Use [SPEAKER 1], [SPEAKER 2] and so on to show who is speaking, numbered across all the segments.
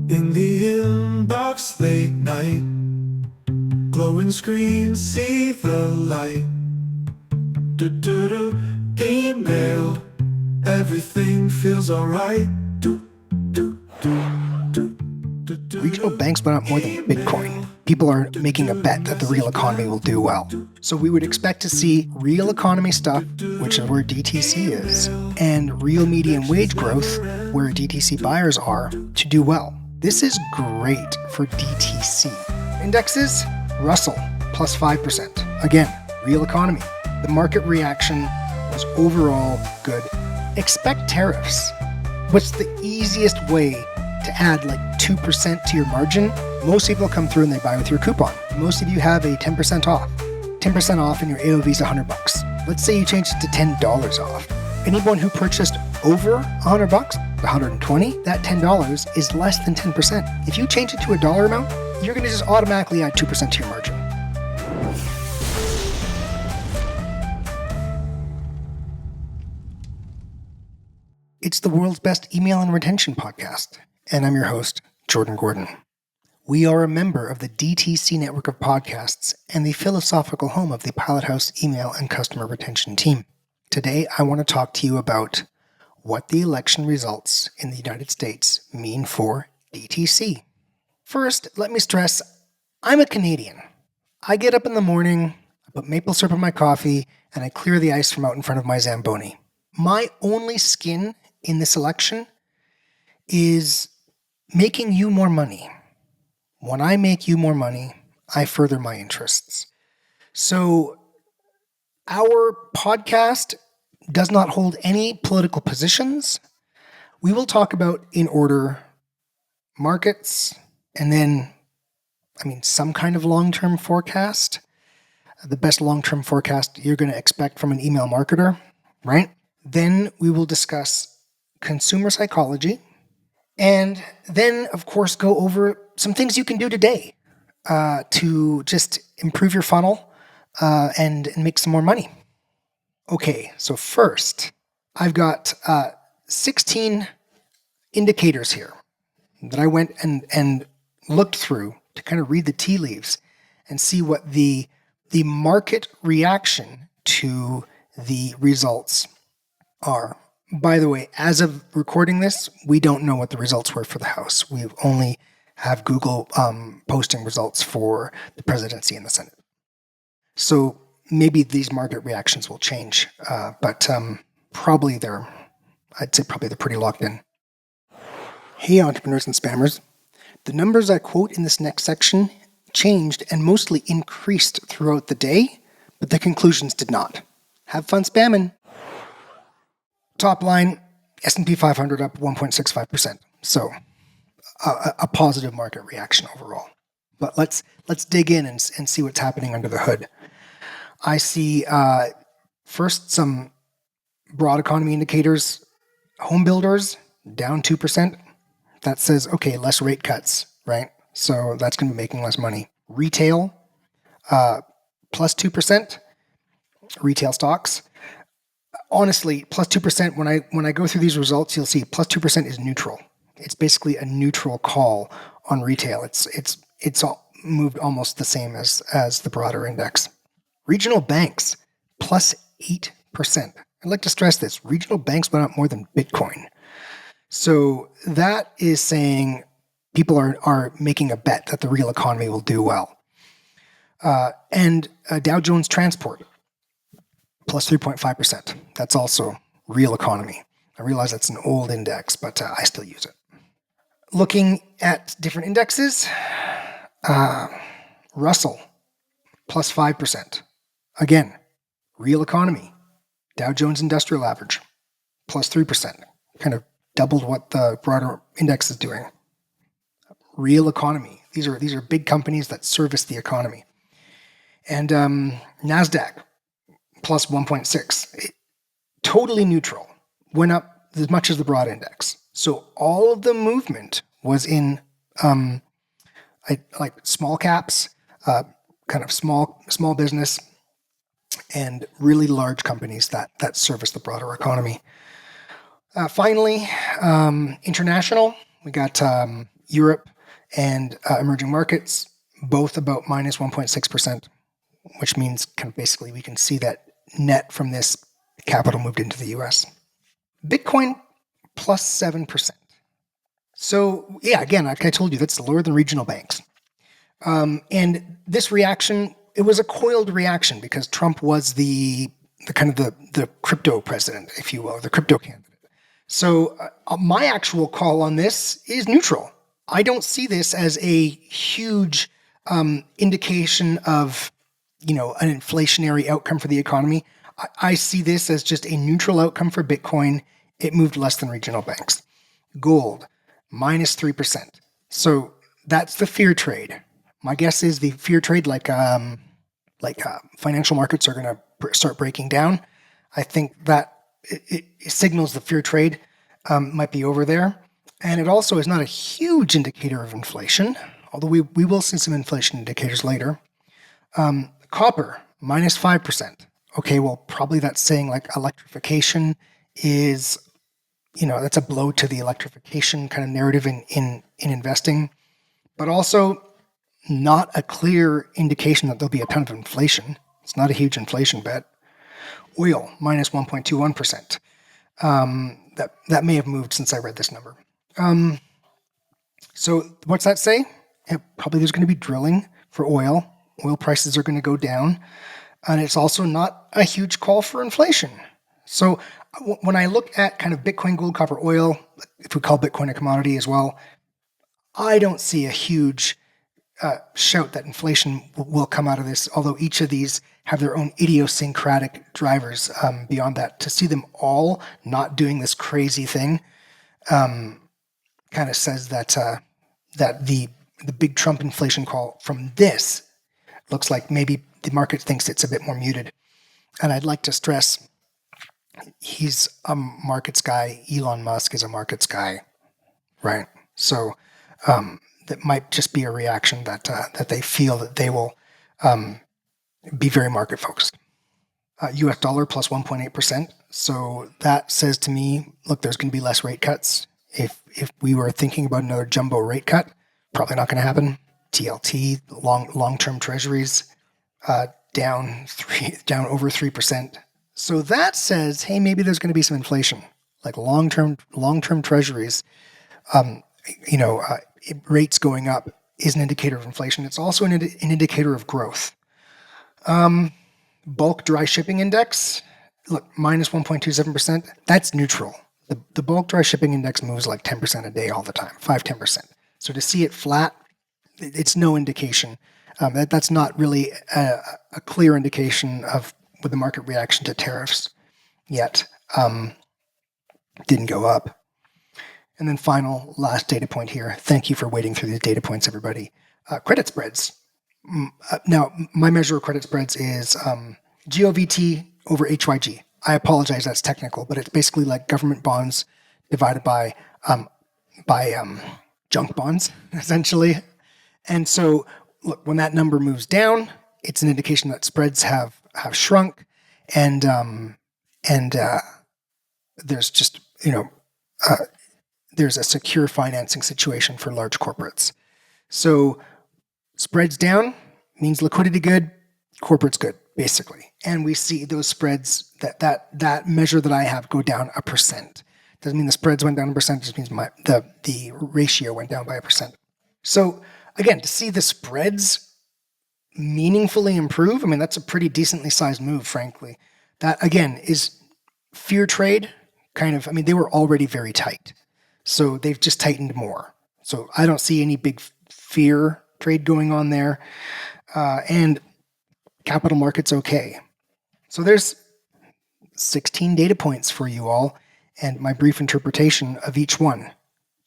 [SPEAKER 1] In the inbox late night, glowing screens see the light. Do-do-do, email, everything feels alright.
[SPEAKER 2] Regional banks went up more than Bitcoin. People are making a bet that the real economy will do well. So we would expect to see real economy stuff, which is where DTC is, and real median wage growth, where DTC buyers are, to do well. This is great for DTC. Indexes, Russell, plus 5%. Again, real economy. The market reaction was overall good. Expect tariffs. What's the easiest way to add like 2% to your margin? Most people come through and they buy with your coupon. Most of you have a 10% off. 10% off and your AOV is $100. Let's say you change it to $10 off. Anyone who purchased over $100, $120, that $10 is less than 10%. If you change it to a dollar amount, you're going to just automatically add 2% to your margin. It's the world's best email and retention podcast, and I'm your host, Jordan Gordon. We are a member of the DTC network of podcasts and the philosophical home of the Pilot House email and customer retention team. Today, I want to talk to you about what the election results in the United States mean for DTC. First, let me stress, I'm a Canadian. I get up in the morning, I put maple syrup in my coffee, and I clear the ice from out in front of my Zamboni. My only skin in this election is making you more money. When I make you more money, I further my interests. So our podcast does not hold any political positions. We will talk about, in order, markets, and then, some kind of long-term forecast. The best long-term forecast you're going to expect from an email marketer, right? Then we will discuss consumer psychology, and then, of course, go over some things you can do today to just improve your funnel and make some more money. Okay, so first, I've got 16 indicators here that I went and looked through to kind of read the tea leaves and see what the market reaction to the results are. By the way, as of recording this, we don't know what the results were for the House. We only have Google posting results for the presidency and the Senate. So maybe these market reactions will change, but probably they're pretty locked in. Hey, entrepreneurs and spammers. The numbers I quote in this next section changed and mostly increased throughout the day, but the conclusions did not. Have fun spamming. Top line, S&P 500 up 1.65%. So a positive market reaction overall. But let's dig in and see what's happening under the hood. I see first some broad economy indicators. Home builders down 2%. That says, okay, less rate cuts, right? So that's going to be making less money. Retail plus 2%. Retail stocks. Honestly, plus 2%, when I go through these results, you'll see plus 2% is neutral. It's basically a neutral call on retail. It's all moved almost the same as the broader index. Regional banks, plus 8%. I'd like to stress this. Regional banks went up more than Bitcoin. So that is saying people are making a bet that the real economy will do well. And Dow Jones Transport, plus 3.5%. That's also real economy. I realize that's an old index, but I still use it. Looking at different indexes, Russell, plus 5%. Again, real economy. Dow Jones Industrial Average, plus 3%. Kind of doubled what the broader index is doing. Real economy. These are big companies that service the economy. And NASDAQ, plus 1.6. Totally neutral. Went up as much as the broad index. So all of the movement was in like small caps, kind of small business, and really large companies that service the broader economy. Finally, international. We got Europe and emerging markets, both about minus 1.6%, which means kind of basically we can see that net from this capital moved into the US. Bitcoin plus 7%. So yeah, again, like I told you, that's lower than regional banks. And this reaction, it was a coiled reaction because Trump was the kind of the crypto president, if you will, the crypto candidate. So my actual call on this is neutral. I don't see this as a huge indication of, an inflationary outcome for the economy. I see this as just a neutral outcome for Bitcoin. It moved less than regional banks. Gold, minus 3%. So that's the fear trade. My guess is the fear trade, like financial markets are going to start breaking down. I think that it signals the fear trade might be over there. And it also is not a huge indicator of inflation, although we will see some inflation indicators later. Copper, minus 5%. Okay, well, probably that's saying like electrification is, that's a blow to the electrification kind of narrative in investing, but also not a clear indication that there'll be a ton of inflation. It's not a huge inflation bet. Oil, minus 1.21%. That may have moved since I read this number. So what's that say? Yeah, probably there's going to be drilling for oil. Oil prices are going to go down. And it's also not a huge call for inflation. So when I look at kind of Bitcoin, gold, copper, oil, if we call Bitcoin a commodity as well, I don't see a huge shout that inflation will come out of this, although each of these have their own idiosyncratic drivers beyond that. To see them all not doing this crazy thing kind of says that that the big Trump inflation call from this looks like maybe the market thinks it's a bit more muted. And I'd like to stress he's a markets guy. Elon Musk is a markets guy, right? So that might just be a reaction that they feel that they will be very market focused. US dollar plus 1.8%. So that says to me, look, there's going to be less rate cuts. If we were thinking about another jumbo rate cut, probably not going to happen. TLT, long-term treasuries, down over 3%. So that says, hey, maybe there's going to be some inflation, like long-term treasuries. Rates going up is an indicator of inflation. It's also an indicator of growth. Bulk dry shipping index, look, minus 1.27%. That's neutral. The bulk dry shipping index moves like 10% a day all the time, 5-10%. So to see it flat, it's no indication. That's not really a clear indication of with the market reaction to tariffs yet. Didn't go up. And then last data point here. Thank you for waiting through these data points, everybody. Credit spreads. Now, my measure of credit spreads is GOVT over HYG. I apologize, that's technical, but it's basically like government bonds divided by junk bonds, essentially. And so, look, when that number moves down, it's an indication that spreads have shrunk, and there's just there's a secure financing situation for large corporates. So spreads down means liquidity good, corporates good, basically. And we see those spreads, that measure that I have, go down 1%. Doesn't mean the spreads went down 1%, it just means the ratio went down by 1%. So again, to see the spreads meaningfully improve, I mean, that's a pretty decently sized move, frankly. That, again, is fear trade kind of, I mean, they were already very tight. So they've just tightened more. So I don't see any big fear trade going on there. And capital markets okay. So there's 16 data points for you all and my brief interpretation of each one.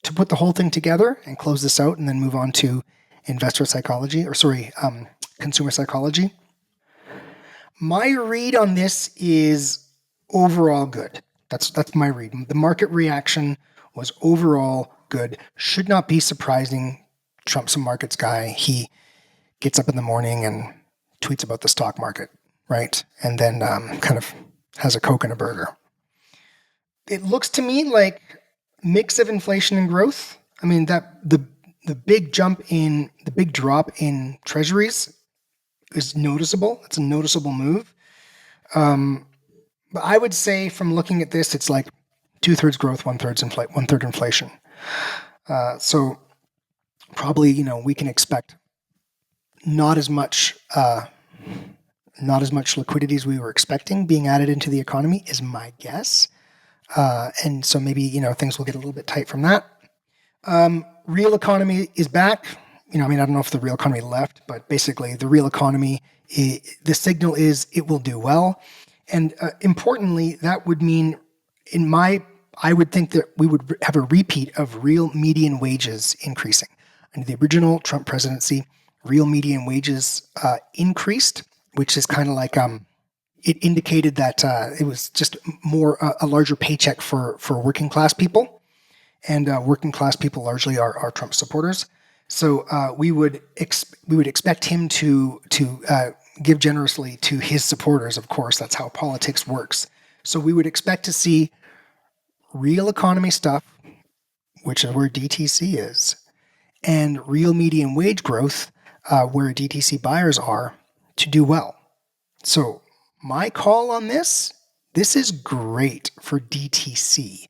[SPEAKER 2] To put the whole thing together and close this out and then move on to consumer psychology. My read on this is overall good. That's my read. The market reaction was overall good. Should not be surprising. Trump's a markets guy. He gets up in the morning and tweets about the stock market, right? And then kind of has a Coke and a burger. It looks to me like mix of inflation and growth. I mean, that the big drop in treasuries is noticeable. It's a noticeable move. But I would say from looking at this, it's like 2/3 growth, one-third inflation. So probably, we can expect not as much liquidity as we were expecting being added into the economy is my guess. And so maybe, things will get a little bit tight from that. Real economy is back. I don't know if the real economy left, but basically the real economy, the signal is it will do well. And importantly, that would mean I would think that we would have a repeat of real median wages increasing. Under the original Trump presidency, real median wages increased, which is kind of like it indicated that it was just a larger paycheck for working class people, and working class people largely are Trump supporters. So we would expect him to give generously to his supporters. Of course, that's how politics works. So we would expect to see real economy stuff, which is where DTC is, and real median wage growth, where DTC buyers are, to do well. So my call on this is great for DTC.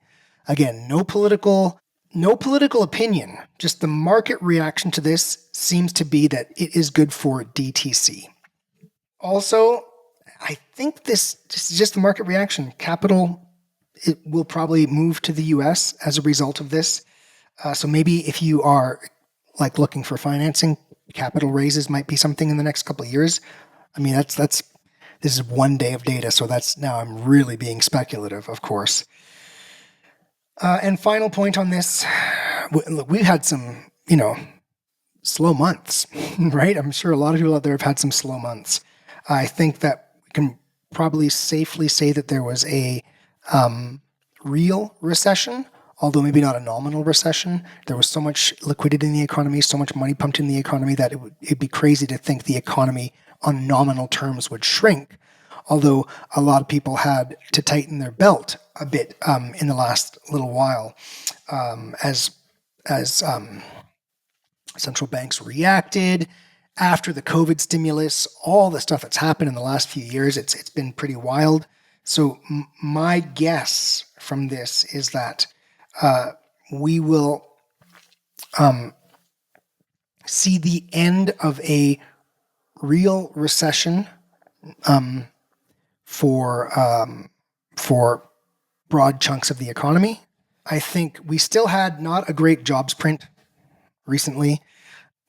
[SPEAKER 2] Again, no political opinion, just the market reaction to this seems to be that it is good for DTC. Also, I think this is just the market reaction. Capital, it will probably move to the US as a result of this. So maybe if you are looking for financing, capital raises might be something in the next couple of years. This is 1 day of data, so now I'm really being speculative, of course. And final point on this, look, we've had some, slow months, right? I'm sure a lot of people out there have had some slow months. I think that we can probably safely say that there was a real recession, although maybe not a nominal recession. There was so much liquidity in the economy, so much money pumped in the economy that it'd be crazy to think the economy on nominal terms would shrink. Although a lot of people had to tighten their belt a bit in the last little while as central banks reacted after the COVID stimulus, all the stuff that's happened in the last few years. It's been pretty wild. So my guess from this is that we will see the end of a real recession for broad chunks of the economy. I think we still had not a great jobs print recently.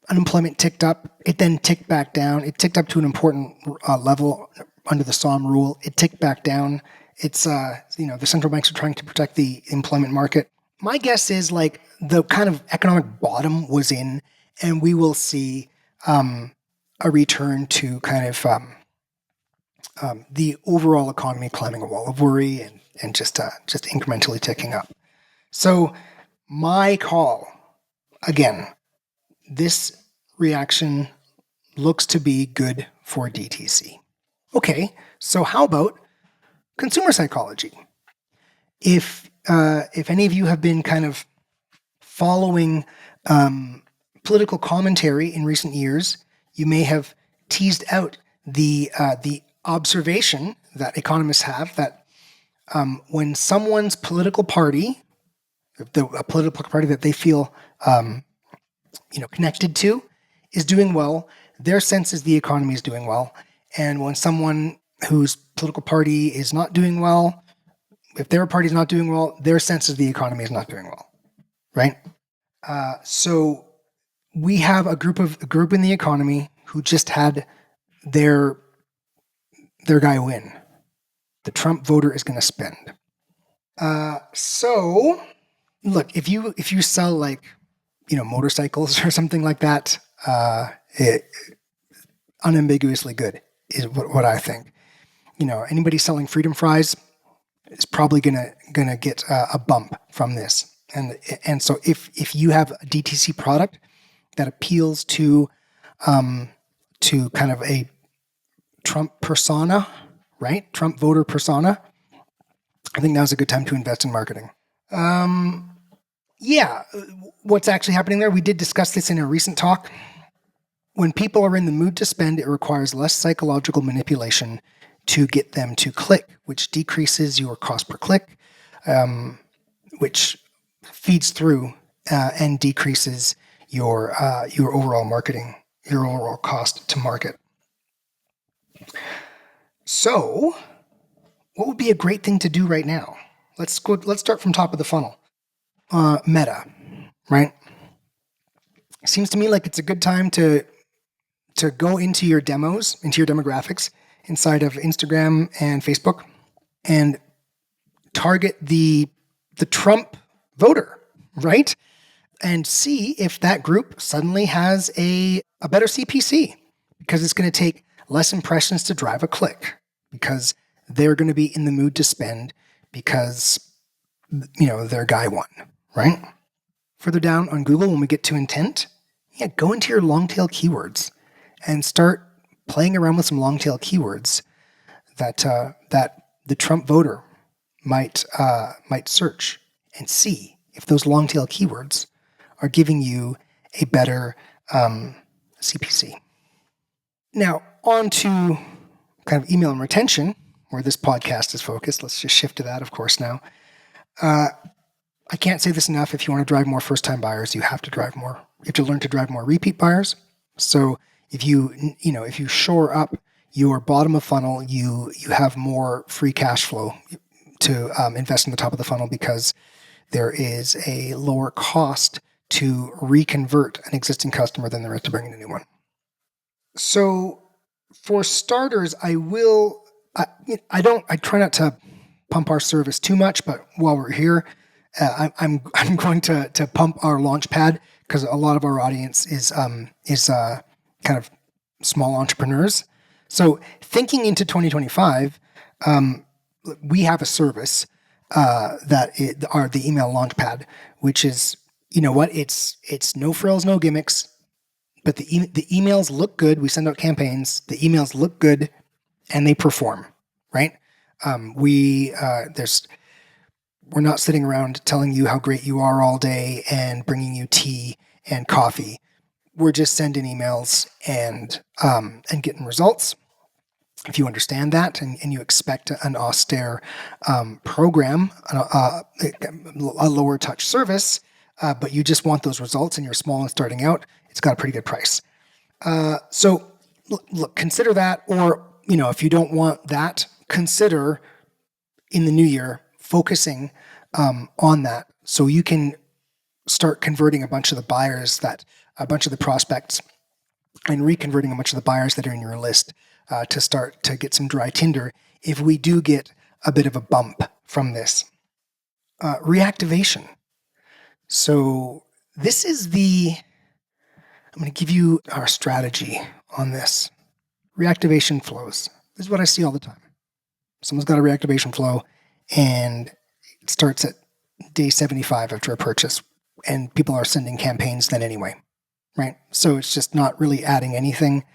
[SPEAKER 2] Unemployment ticked up. It then ticked back down. It ticked up to an important level under the SOM rule. It ticked back down. It's, the central banks are trying to protect the employment market. My guess is the kind of economic bottom was in, and we will see a return to kind of the overall economy climbing a wall of worry and just incrementally ticking up. So my call, again, this reaction looks to be good for DTC. Okay, so how about consumer psychology? If any of you have been kind of following political commentary in recent years, you may have teased out the observation that economists have that when someone's political party, a political party that they feel connected to, is doing well, their sense is the economy is doing well. And when someone whose political party is not doing well, if their party is not doing well, their sense is the economy is not doing well, right? So we have a group in the economy who just had their guy win. The Trump voter is going to spend. So look, if you sell motorcycles or something like that, unambiguously good is what I think. Anybody selling freedom fries is probably gonna get a bump from this. And so if you have a DTC product that appeals to kind of a Trump persona, right? Trump voter persona, I think now's a good time to invest in marketing. Yeah, what's actually happening there? We did discuss this in a recent talk. When people are in the mood to spend, it requires less psychological manipulation to get them to click, which decreases your cost per click, which feeds through and decreases your overall marketing, your overall cost to market. So, what would be a great thing to do right now? Let's start from top of the funnel. Meta, right? Seems to me like it's a good time to go into your demos, into your demographics inside of Instagram and Facebook, and target the Trump voter, right? And see if that group suddenly has a better CPC, because it's going to take less impressions to drive a click, because they're going to be in the mood to spend because, their guy won, right? Further down on Google, when we get to intent, go into your long tail keywords and start playing around with some long tail keywords that the Trump voter might search, and see if those long tail keywords are giving you a better CPC. Now, on to kind of email and retention, where this podcast is focused. Let's just shift to that, of course, now. I can't say this enough. If you want to drive more first-time buyers, you have to learn to drive more repeat buyers. So if you shore up your bottom of funnel, you have more free cash flow to invest in the top of the funnel, because there is a lower cost to reconvert an existing customer than there is to bring in a new one. So for starters, I try not to pump our service too much, but while we're here, I'm going to pump our launch pad, because a lot of our audience is kind of small entrepreneurs. So thinking into 2025, we have a service the email launch pad, which is, it's no frills, no gimmicks, but the emails look good. We send out campaigns. The emails look good, and they perform, right? We're not sitting around telling you how great you are all day and bringing you tea and coffee. We're just sending emails and getting results. If you understand that and you expect an austere program, a lower touch service, but you just want those results and you're small and starting out, it's got a pretty good price. So look, consider that, or, if you don't want that, consider in the new year focusing on that, so you can start converting a bunch of the prospects, and reconverting a bunch of the buyers that are in your list to start to get some dry tinder if we do get a bit of a bump from this. Reactivation. So this is I'm going to give you our strategy on this. Reactivation flows. This is what I see all the time. Someone's got a reactivation flow, and it starts at day 75 after a purchase, and people are sending campaigns then anyway, right? So it's just not really adding anything.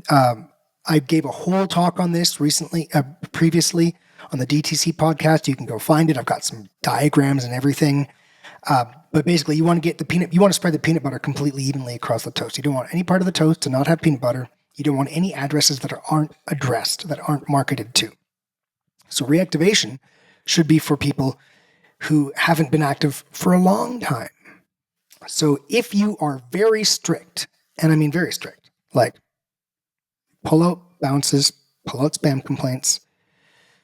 [SPEAKER 2] I gave a whole talk on this previously on the DTC podcast. You can go find it. I've got some diagrams and everything. But basically, you want to spread the peanut butter completely evenly across the toast. You don't want any part of the toast to not have peanut butter. You don't want any addresses that aren't addressed, that aren't marketed to. So reactivation should be for people who haven't been active for a long time. So if you are very strict, and I mean very strict, like pull out bounces, pull out spam complaints,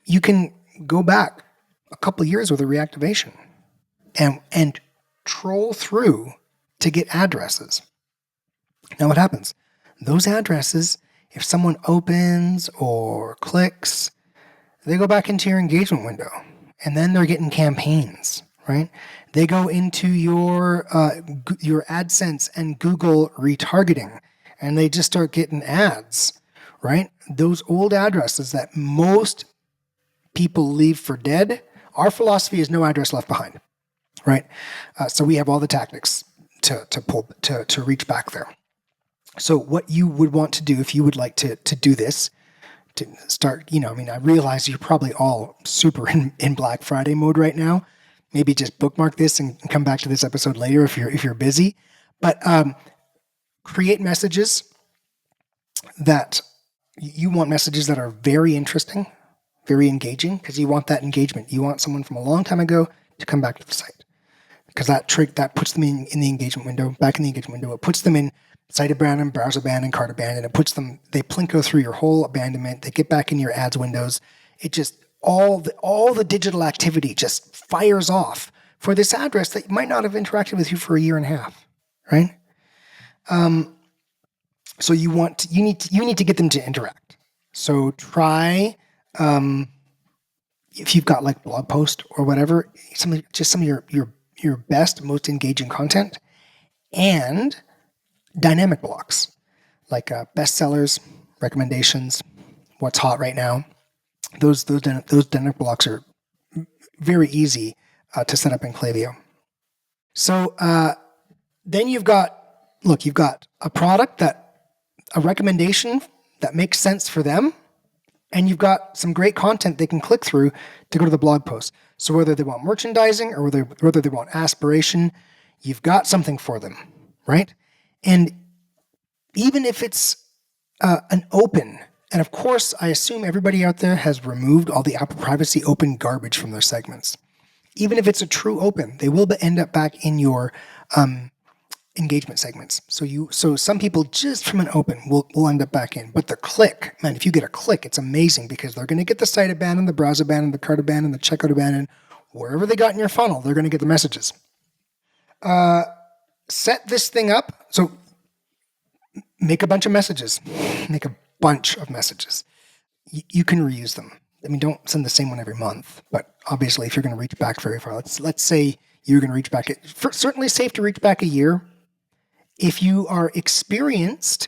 [SPEAKER 2] you can go back a couple of years with a reactivation and troll through to get addresses. Now what happens? Those addresses, if someone opens or clicks, they go back into your engagement window, and then they're getting campaigns, right? They go into your AdSense and Google retargeting, and they just start getting ads, right? Those old addresses that most people leave for dead, our philosophy is no address left behind, right? So we have all the tactics to reach back there. So what you would want to do if you would like to do this, to start, I realize you're probably all super in Black Friday mode right now. maybe just bookmark this and come back to this episode later if you're busy. But create messages that you want messages that are very interesting, very engaging, because you want that engagement. You want someone from a long time ago to come back to the site, because that puts them in the engagement window, back in the engagement window. It puts them in site abandoned, browser abandoned, cart abandoned. It puts them, they plinko through your whole abandonment. They get back in your ads windows. It just, all the digital activity just fires off for this address that might not have interacted with you for a year and a half, right? So you need to get them to interact. So try, if you've got like blog post or whatever, some of your best, most engaging content, and dynamic blocks like bestsellers, recommendations, what's hot right now. Those dynamic blocks are very easy to set up in Klaviyo. So then you've got a product a recommendation that makes sense for them, and you've got some great content they can click through to go to the blog post. So whether they want merchandising or whether they want aspiration, you've got something for them, right? And even if it's an open, and of course, I assume everybody out there has removed all the Apple Privacy open garbage from their segments. Even if it's a true open, they will end up back in your engagement segments. So some people just from an open will end up back in. But the click, man, if you get a click, it's amazing, because they're going to get the site abandoned, the browser abandoned, the cart abandoned, the checkout abandoned, wherever they got in your funnel, they're going to get the messages. Set this thing up. So make a bunch of messages. Make a bunch of messages. You can reuse them. I mean, don't send the same one every month, but obviously if you're going to reach back very far, let's say you're going to reach back, certainly safe to reach back a year. If you are experienced,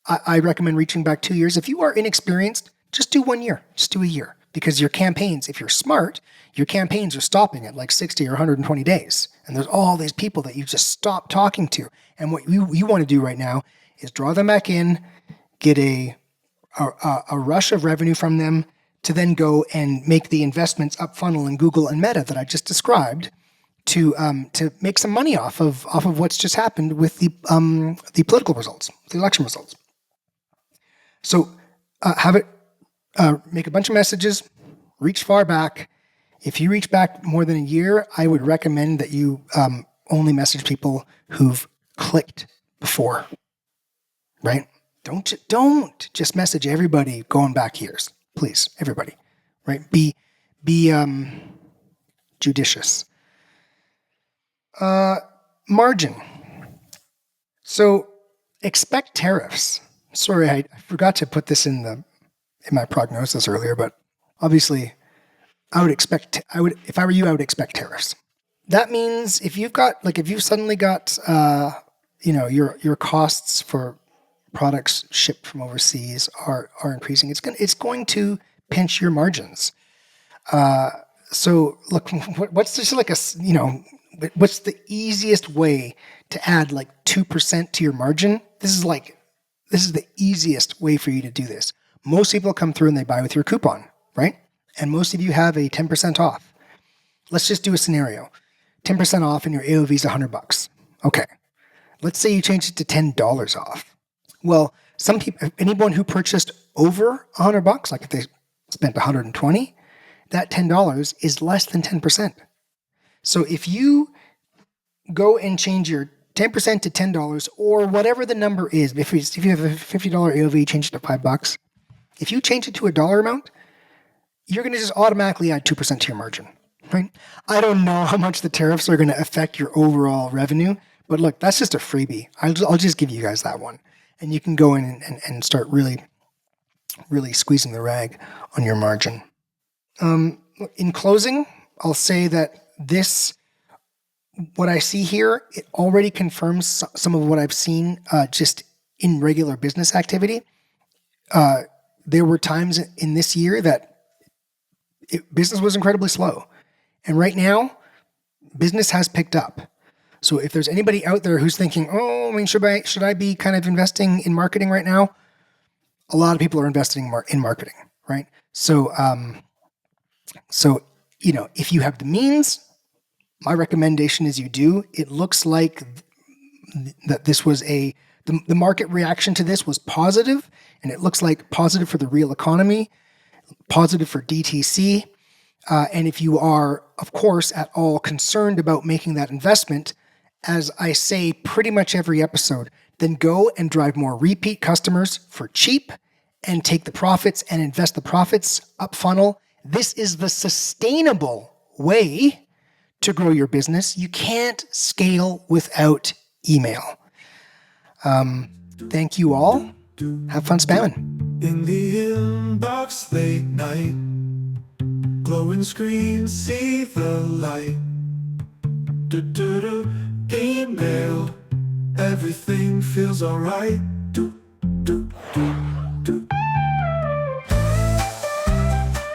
[SPEAKER 2] I recommend reaching back 2 years. If you are inexperienced, just do 1 year, just do a year, because your campaigns, if you're smart, your campaigns are stopping at like 60 or 120 days. And there's all these people that you just stop talking to. And what you want to do right now is draw them back in, get a rush of revenue from them to then go and make the investments up funnel in Google and Meta that I just described to make some money off of what's just happened with the political results, the election results. So have it make a bunch of messages, reach far back. If you reach back more than a year, I would recommend that you only message people who've clicked before, right? Don't just message everybody going back years, please, everybody, right? Be judicious. Margin. So expect tariffs. Sorry, I forgot to put this in my prognosis earlier, but obviously if I were you, I would expect tariffs. That means if you've suddenly got, your costs for products shipped from overseas are increasing, it's going to pinch your margins. So look, what's the easiest way to add like 2% to your margin? This is the easiest way for you to do this. Most people come through and they buy with your coupon, right? And most of you have a 10% off. Let's just do a scenario. 10% off and your AOV is $100. Okay. Let's say you change it to $10 off. Well, some people, anyone who purchased over $100, like if they spent $120, that $10 is less than 10%. So if you go and change your 10% to $10 or whatever the number is, if you have a $50 AOV, change it to $5. If you change it to a dollar amount, you're going to just automatically add 2% to your margin, right? I don't know how much the tariffs are going to affect your overall revenue, but look, that's just a freebie. I'll just give you guys that one. And you can go in and start really, really squeezing the rag on your margin. In closing, I'll say that what I see here, it already confirms some of what I've seen just in regular business activity. There were times in this year that business was incredibly slow. And right now, business has picked up. So if there's anybody out there who's thinking, should I be kind of investing in marketing right now? A lot of people are investing in marketing, right? So if you have the means, my recommendation is you do. It looks like that this was the market reaction to this was positive, and it looks like positive for the real economy, positive for DTC. And if you are, of course, at all concerned about making that investment, as I say pretty much every episode, then go and drive more repeat customers for cheap and take the profits and invest the profits up funnel. This is the sustainable way to grow your business. You can't scale without email. Thank you all. Have fun spamming.
[SPEAKER 1] In the inbox late night, glowing screen, see the light. Email, everything feels alright.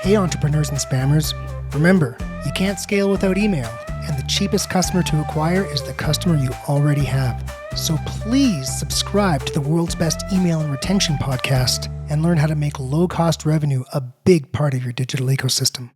[SPEAKER 2] Hey entrepreneurs and spammers, remember, you can't scale without email, and the cheapest customer to acquire is the customer you already have. So please subscribe to the world's best email and retention podcast and learn how to make low-cost revenue a big part of your digital ecosystem.